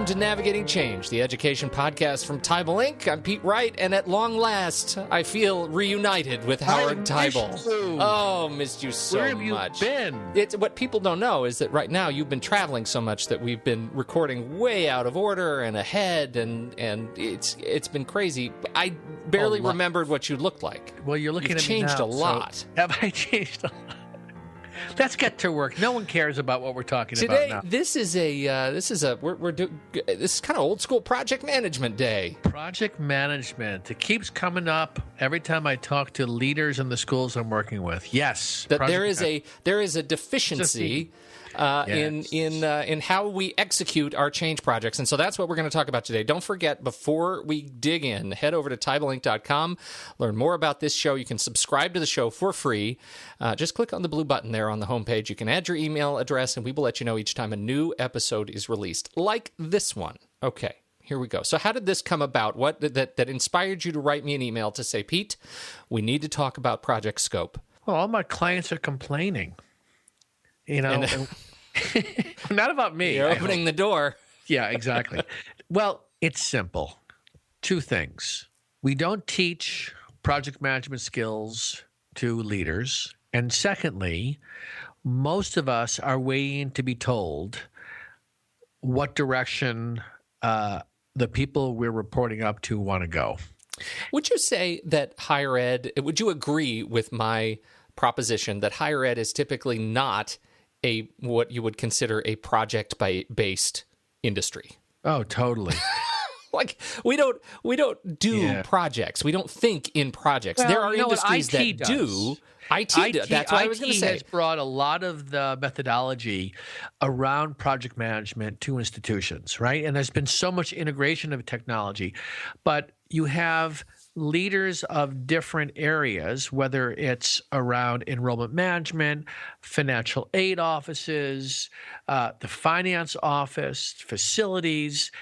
Welcome to Navigating Change, the education podcast from Teibel Inc. I'm Pete Wright, and at long last, I feel reunited with Howard Teibel. Oh, missed you so much. Where have you been? It's what people don't know is that right now you've been traveling so much that we've been recording way out of order and ahead, and it's been crazy. I barely remembered what you looked like. Well, you're looking You've at me changed now, a lot. So have I changed a lot? Let's get to work. No one cares about what we're talking Today, about now. this is kind of old school project management day. Project management. It keeps coming up every time I talk to leaders in the schools I'm working with. Yes, that there is a deficiency in how we execute our change projects, and so that's what we're going to talk about today. Don't forget, before we dig in, head over to teibelinc.com, learn more about this show. You can subscribe to the show for free. Just click on the blue button there on the homepage. You can add your email address, and we will let you know each time a new episode is released, like this one. Okay, here we go. So how did this come about? What that inspired you to write me an email to say, Pete, we need to talk about project scope? Well, all my clients are complaining. You know, not about me. You're opening the door. Yeah, exactly. Well, it's simple. Two things. We don't teach project management skills to leaders. And secondly, most of us are waiting to be told what direction the people we're reporting up to want to go. Would you say that higher ed, would you agree with my proposition that higher ed is typically not what you would consider a project-based industry? Oh, totally. Like we don't do projects. We don't think in projects. Well, there are industries that does. do. IT. That's what I was going to say. IT has brought a lot of the methodology around project management to institutions, right? And there's been so much integration of technology, but you have leaders of different areas, whether it's around enrollment management, financial aid offices, the finance office, facilities,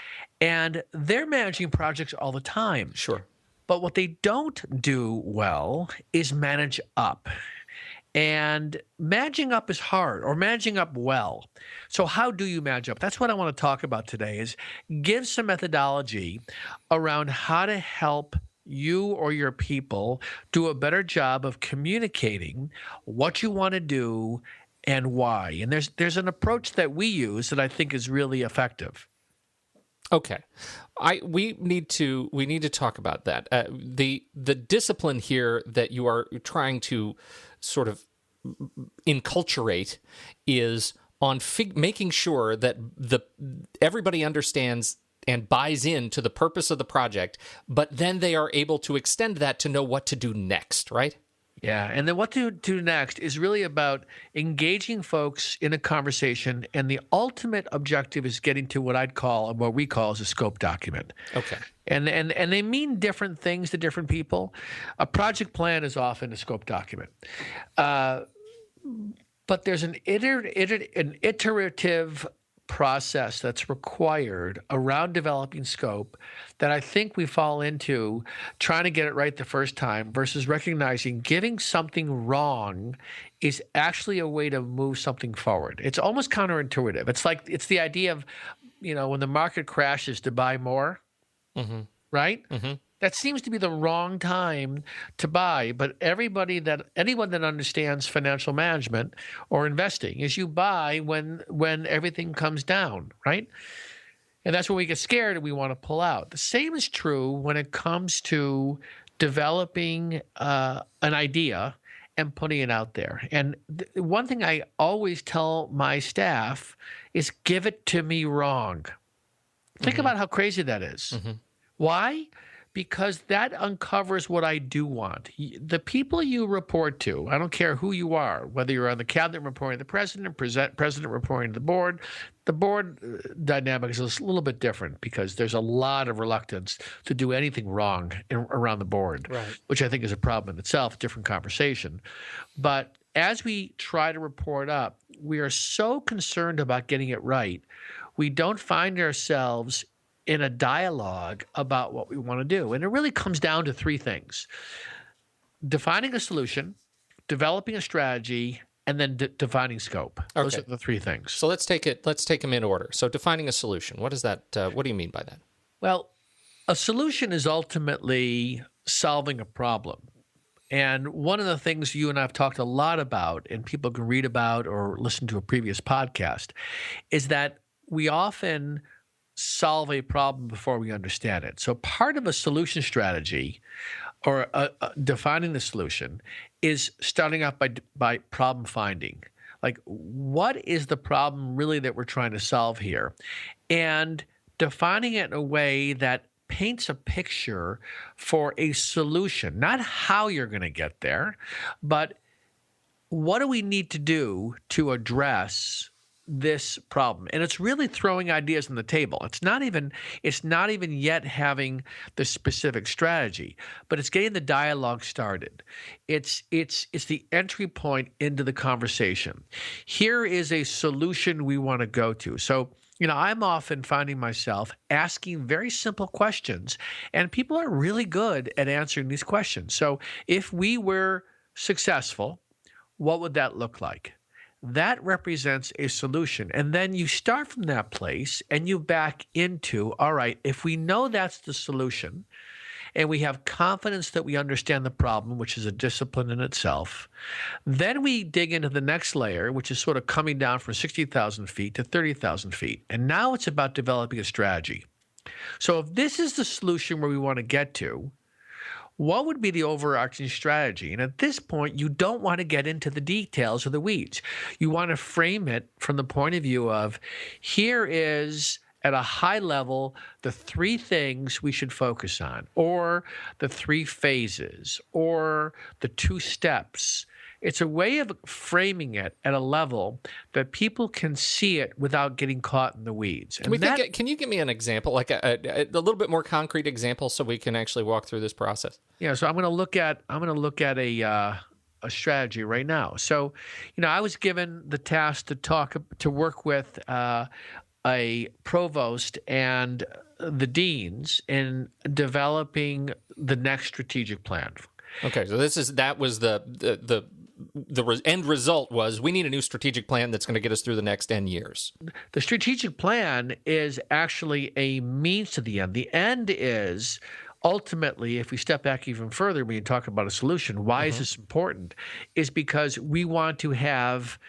and they're managing projects all the time. Sure. But what they don't do well is manage up. And managing up is hard, or managing up well. So how do you manage up? That's what I want to talk about today, is give some methodology around how to help you or your people do a better job of communicating what you want to do and why. And there's an approach that we use that I think is really effective. Okay, we need to talk about that. The discipline here that you are trying to sort of enculturate is on making sure that everybody understands and buys into the purpose of the project, but then they are able to extend that to know what to do next, right? Yeah, and then what to do next is really about engaging folks in a conversation, and the ultimate objective is getting to what we call as a scope document. Okay. And they mean different things to different people. A project plan is often a scope document. But there's an iterative process that's required around developing scope that I think we fall into trying to get it right the first time versus recognizing giving something wrong is actually a way to move something forward. It's almost counterintuitive. It's the idea of, when the market crashes to buy more, right? Mm-hmm. That seems to be the wrong time to buy, but anyone that understands financial management or investing is you buy when everything comes down, right? And that's when we get scared and we want to pull out. The same is true when it comes to developing an idea and putting it out there. And one thing I always tell my staff is give it to me wrong. Think about how crazy that is. Mm-hmm. Why? Because that uncovers what I do want. The people you report to, I don't care who you are, whether you're on the cabinet reporting to the president, president reporting to the board dynamic is a little bit different because there's a lot of reluctance to do anything wrong around the board, right, which I think is a problem in itself, different conversation. But as we try to report up, we are so concerned about getting it right, we don't find ourselves in a dialogue about what we want to do. And it really comes down to three things: defining a solution, developing a strategy, and then defining scope. Those Okay. are the three things. So let's take them in order. So defining a solution. What is that? What do you mean by that? Well, a solution is ultimately solving a problem. And one of the things you and I have talked a lot about, and people can read about or listen to a previous podcast, is that we often solve a problem before we understand it. So part of a solution strategy or defining the solution is starting out by problem finding. Like, what is the problem really that we're trying to solve here? And defining it in a way that paints a picture for a solution, not how you're going to get there, but what do we need to do to address this problem? And it's really throwing ideas on the table. It's not even yet having the specific strategy, but it's getting the dialogue started. It's the entry point into the conversation. Here is a solution we want to go to. So, I'm often finding myself asking very simple questions, and people are really good at answering these questions. So if we were successful, what would that look like? That represents a solution. And then you start from that place and you back into, all right, if we know that's the solution, and we have confidence that we understand the problem, which is a discipline in itself, then we dig into the next layer, which is sort of coming down from 60,000 feet to 30,000 feet. And now it's about developing a strategy. So if this is the solution where we want to get to, what would be the overarching strategy? And at this point, you don't want to get into the details or the weeds. You want to frame it from the point of view of, here is, at a high level, the three things we should focus on, or the three phases, or the two steps. It's a way of framing it at a level that people can see it without getting caught in the weeds. And can you give me an example, like a little bit more concrete example, so we can actually walk through this process? Yeah. So I'm going to look at a strategy right now. So, I was given the task to work with a provost and the deans in developing the next strategic plan. Okay, so that was the end result was we need a new strategic plan that's going to get us through the next N years. The strategic plan is actually a means to the end. The end is ultimately, if we step back even further, when you talk about a solution, why is this important? Is because we want to have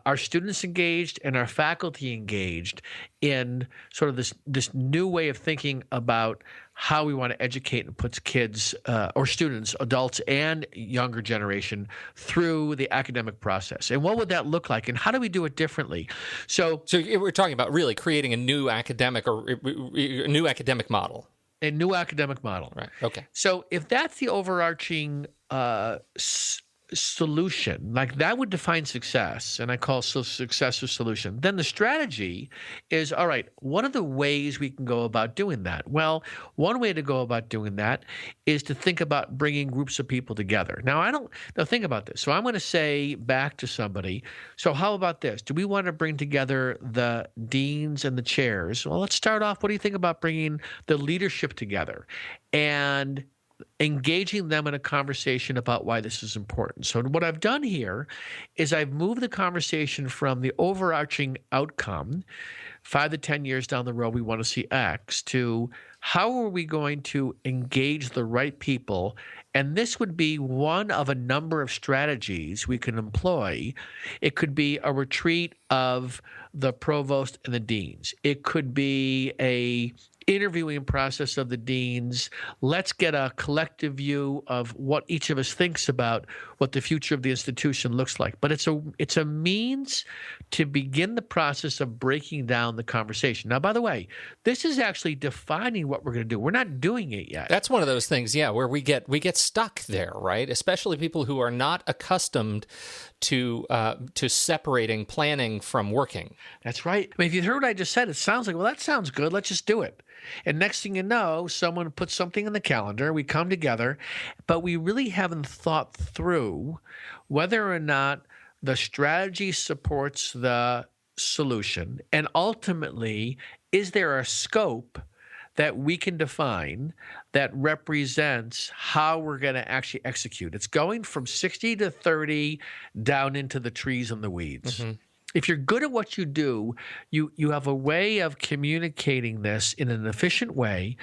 our students engaged and our faculty engaged in sort of this new way of thinking about how we want to educate and put kids or students, adults and younger generation through the academic process. And what would that look like? And how do we do it differently? So we're talking about really creating a new academic model. A new academic model. Right. Okay. So if that's the overarching solution, like that would define success, and I call success a solution. Then the strategy is, all right, what are the ways we can go about doing that? Well, one way to go about doing that is to think about bringing groups of people together. Now, think about this. So I'm going to say back to somebody, so how about this? Do we want to bring together the deans and the chairs? Well, let's start off. What do you think about bringing the leadership together and engaging them in a conversation about why this is important? So what I've done here is I've moved the conversation from the overarching outcome, 5 to 10 years down the road, we want to see X, to how are we going to engage the right people? And this would be one of a number of strategies we can employ. It could be a retreat of the provost and the deans. It could be a interviewing process of the deans. Let's get a collective view of what each of us thinks about what the future of the institution looks like. But it's a means to begin the process of breaking down the conversation. Now, by the way, this is actually defining what we're going to do. We're not doing it yet. That's one of those things, yeah, where we get stuck there, right? Especially people who are not accustomed to separating planning from working. That's right. I mean, if you heard what I just said, it sounds like, well, that sounds good. Let's just do it. And next thing you know, someone puts something in the calendar, we come together, but we really haven't thought through whether or not the strategy supports the solution. And ultimately, is there a scope that we can define that represents how we're going to actually execute. It's going from 60 to 30 down into the trees and the weeds. Mm-hmm. If you're good at what you do, you have a way of communicating this in an efficient way,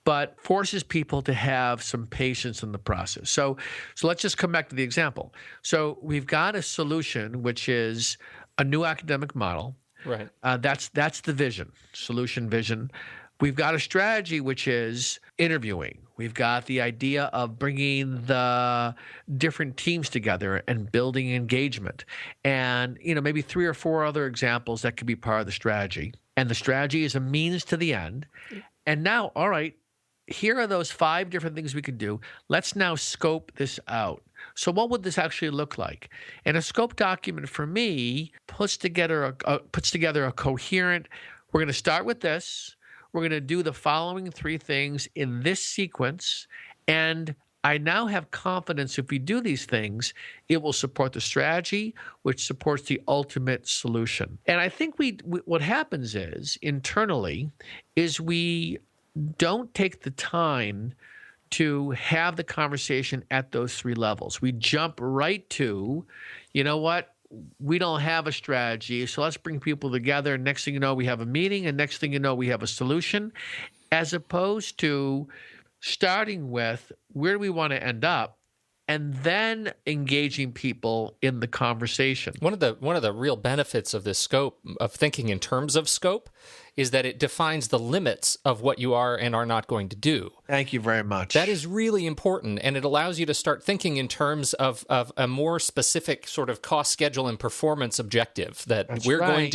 but forces people to have some patience in the process. So let's just come back to the example. So we've got a solution, which is a new academic model. Right. That's the vision, solution vision. We've got a strategy, which is interviewing. We've got the idea of bringing the different teams together and building engagement. And, maybe 3 or 4 other examples that could be part of the strategy. And the strategy is a means to the end. And now, all right, here are those 5 different things we could do. Let's now scope this out. So what would this actually look like? And a scope document for me puts together a coherent, we're going to start with this. We're going to do the following 3 things in this sequence. And I now have confidence if we do these things, it will support the strategy, which supports the ultimate solution. And I think what happens is internally is we don't take the time to have the conversation at those 3 levels. We jump right to, you know what? We don't have a strategy, so let's bring people together. Next thing you know, we have a meeting, and next thing you know, we have a solution, as opposed to starting with where do we want to end up, and then engaging people in the conversation. One of the real benefits of this scope, of thinking in terms of scope, is that it defines the limits of what you are and are not going to do. Thank you very much. That is really important, and it allows you to start thinking in terms of a more specific sort of cost, schedule, and performance objective that That's we're right.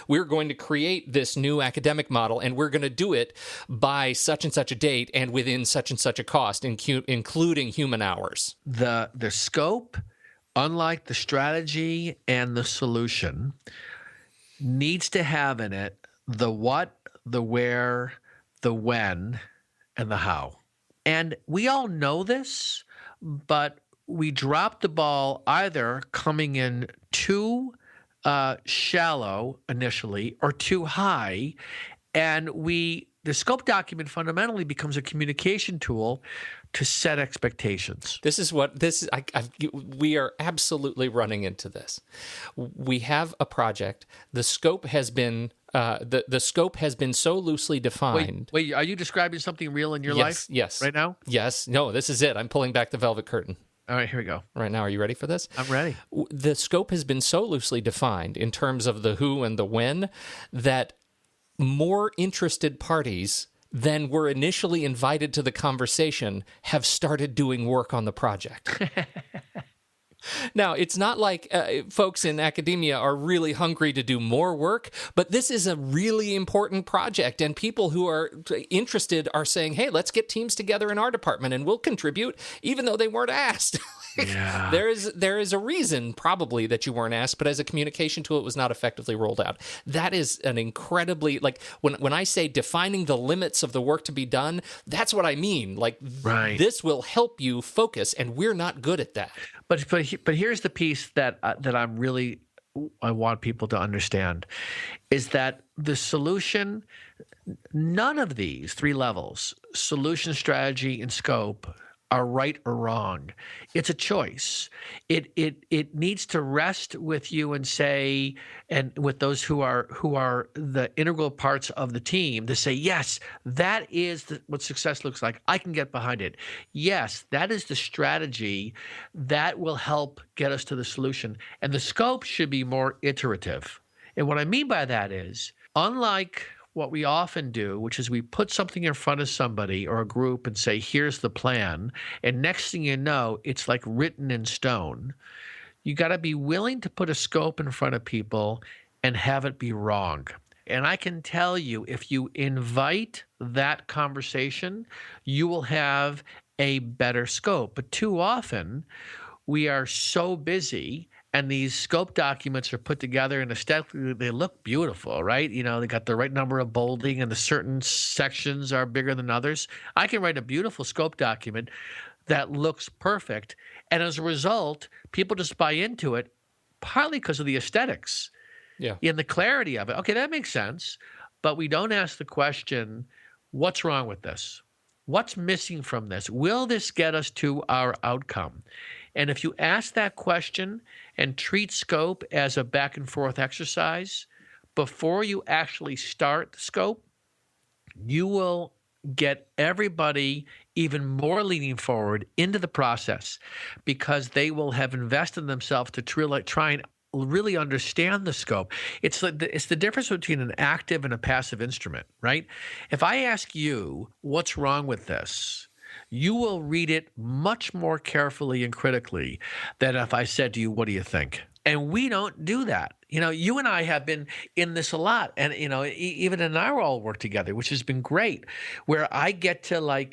We're going to create this new academic model, and we're going to do it by such and such a date and within such and such a cost, including human hours. The scope, unlike the strategy and the solution, needs to have in it the what, the where, the when, and the how. And we all know this, but we drop the ball either coming in too shallow initially or too high, and the scope document fundamentally becomes a communication tool to set expectations. We are absolutely running into this. We have a project. The scope has been the scope has been so loosely defined. Wait, are you describing something real in your life? Yes. Right now? Yes. No, this is it. I'm pulling back the velvet curtain. All right, here we go. Right now, are you ready for this? I'm ready. The scope has been so loosely defined in terms of the who and the when that more interested parties than were initially invited to the conversation have started doing work on the project. Now, it's not like folks in academia are really hungry to do more work, but this is a really important project, and people who are interested are saying, hey, let's get teams together in our department, and we'll contribute, even though they weren't asked. Yeah. There is a reason, probably, that you weren't asked, but as a communication tool, it was not effectively rolled out. That is an incredibly, when I say defining the limits of the work to be done, that's what I mean. Right. This will help you focus, and we're not good at that. But here's the piece that I want people to understand is that the solution, none of these 3 levels, solution, strategy, and scope, are right or wrong. It's a choice. It needs to rest with you and say, and with those who are the integral parts of the team, to say, yes, that is what success looks like. I can get behind it. Yes, that is the strategy that will help get us to the solution. And the scope should be more iterative. And what I mean by that is, unlike what we often do, which is we put something in front of somebody or a group and say, here's the plan. And next thing you know, it's like written in stone. You got to be willing to put a scope in front of people and have it be wrong. And I can tell you, if you invite that conversation, you will have a better scope. But too often, we are so busy, and these scope documents are put together and aesthetically they look beautiful, right? They got the right number of bolding and the certain sections are bigger than others. I can write a beautiful scope document that looks perfect. And as a result, people just buy into it partly because of the aesthetics and the clarity of it. Okay, that makes sense. But we don't ask the question, what's wrong with this? What's missing from this? Will this get us to our outcome? And if you ask that question and treat scope as a back and forth exercise, before you actually start the scope, you will get everybody even more leaning forward into the process because they will have invested themselves to try and really understand the scope. It's the difference between an active and a passive instrument, right? If I ask you what's wrong with this, you will read it much more carefully and critically than if I said to you, what do you think? And we don't do that. You and I have been in this a lot. And, even in our all work together, which has been great, where I get to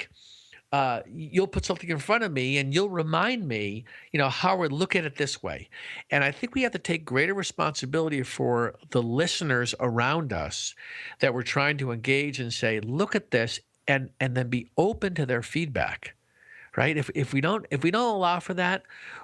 you'll put something in front of me and you'll remind me, Howard, look at it this way. And I think we have to take greater responsibility for the listeners around us that we're trying to engage and say, look at this, and then be open to their feedback. Right? If we don't allow for that,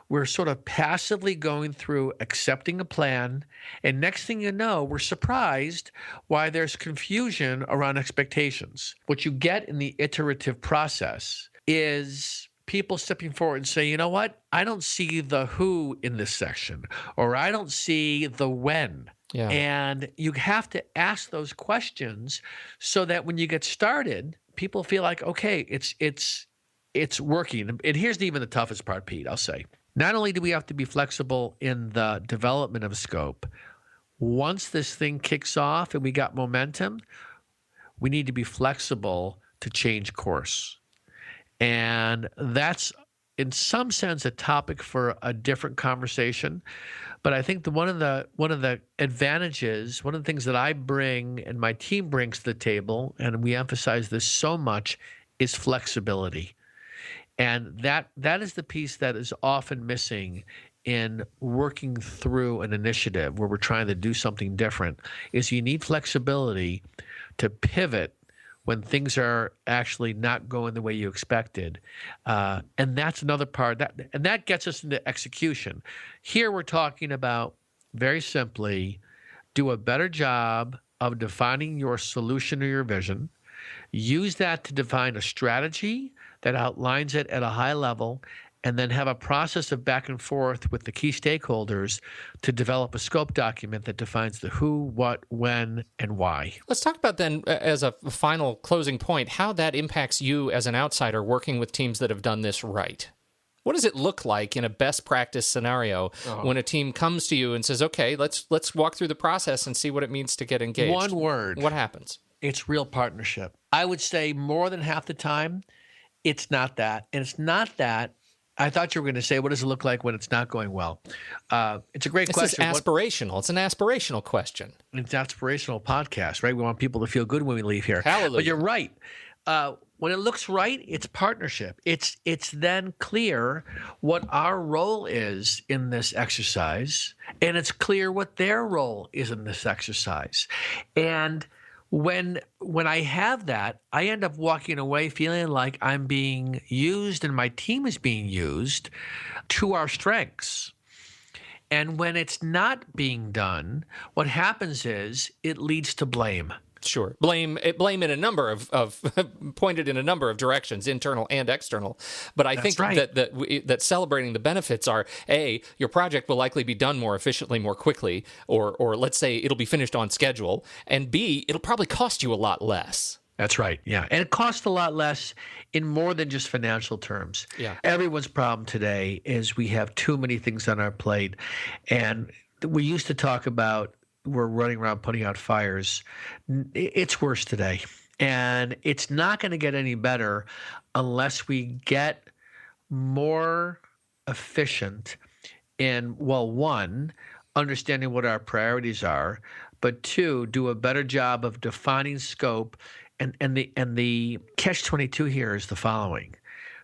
we're sort of passively going through accepting a plan, and next thing you know, we're surprised why there's confusion around expectations. What you get in the iterative process is people stepping forward and saying, you know what? I don't see the who in this section, or I don't see the when. Yeah. And you have to ask those questions so that when you get started, people feel like, okay, it's working. And here's even the toughest part, Pete, I'll say. Not only do we have to be flexible in the development of a scope, once this thing kicks off and we got momentum, we need to be flexible to change course. And that's, in some sense, a topic for a different conversation. But I think one of the advantages, one of the things that I bring and my team brings to the table, and we emphasize this so much, is flexibility. And that is the piece that is often missing in working through an initiative where we're trying to do something different, is you need flexibility to pivot when things are actually not going the way you expected. And that's another part. That gets us into execution. Here we're talking about, very simply, do a better job of defining your solution or your vision. Use that to define a strategy that outlines it at a high level, and then have a process of back and forth with the key stakeholders to develop a scope document that defines the who, what, when, and why. Let's talk about then, as a final closing point, how that impacts you as an outsider working with teams that have done this right. What does it look like in a best practice scenario when a team comes to you and says, okay, let's walk through the process and see what it means to get engaged? One word. What happens? It's real partnership. I would say more than half the time, it's not that. And it's not that. I thought you were going to say, what does it look like when it's not going well? It's a great question. It's aspirational. It's an aspirational question. It's an aspirational podcast, right? We want people to feel good when we leave here. Hallelujah. But you're right. When it looks right, it's partnership. It's then clear what our role is in this exercise, and it's clear what their role is in this exercise. And when I have that, I end up walking away feeling like I'm being used and my team is being used to our strengths. And when it's not being done, what happens is it leads to blame. Sure. Blame in a number of pointed in a number of directions, internal and external. But I think right. that celebrating the benefits are, A, your project will likely be done more efficiently, more quickly, or let's say it'll be finished on schedule, and B, it'll probably cost you a lot less. That's right. Yeah. And it costs a lot less in more than just financial terms. Yeah. Everyone's problem today is we have too many things on our plate. And we used to talk about we're running around putting out fires. It's worse today. And it's not going to get any better unless we get more efficient in, well, one, understanding what our priorities are, but two, do a better job of defining scope. And the catch-22 here is the following.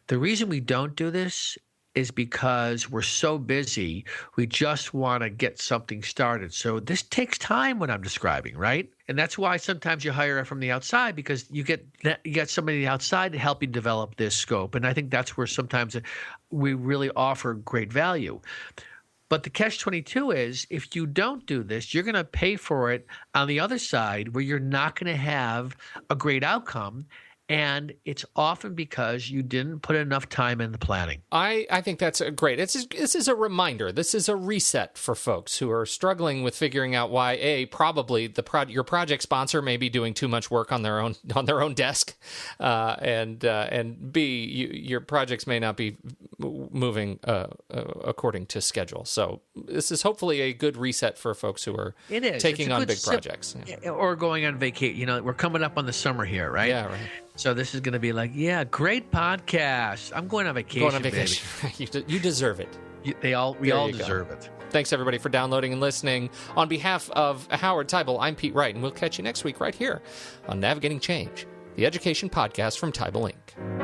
The reason we don't do this is because we're so busy, we just want to get something started. So this takes time, what I'm describing, right? And that's why sometimes you hire from the outside, because you get somebody outside to help you develop this scope. And I think that's where sometimes we really offer great value. But the catch-22 is, if you don't do this, you're going to pay for it on the other side, where you're not going to have a great outcome. And it's often because you didn't put enough time in the planning. I think that's great. This is a reminder. This is a reset for folks who are struggling with figuring out why probably your project sponsor may be doing too much work on their own desk, and B, your projects may not be moving according to schedule. So this is hopefully a good reset for folks who are taking on big projects or going on vacation. We're coming up on the summer here, right? Yeah, right. So this is going to be like, great podcast. I'm going on vacation, baby. You deserve it. We all deserve it. Thanks, everybody, for downloading and listening. On behalf of Howard Teibel, I'm Pete Wright, and we'll catch you next week right here on Navigating Change, the education podcast from Teibel Inc.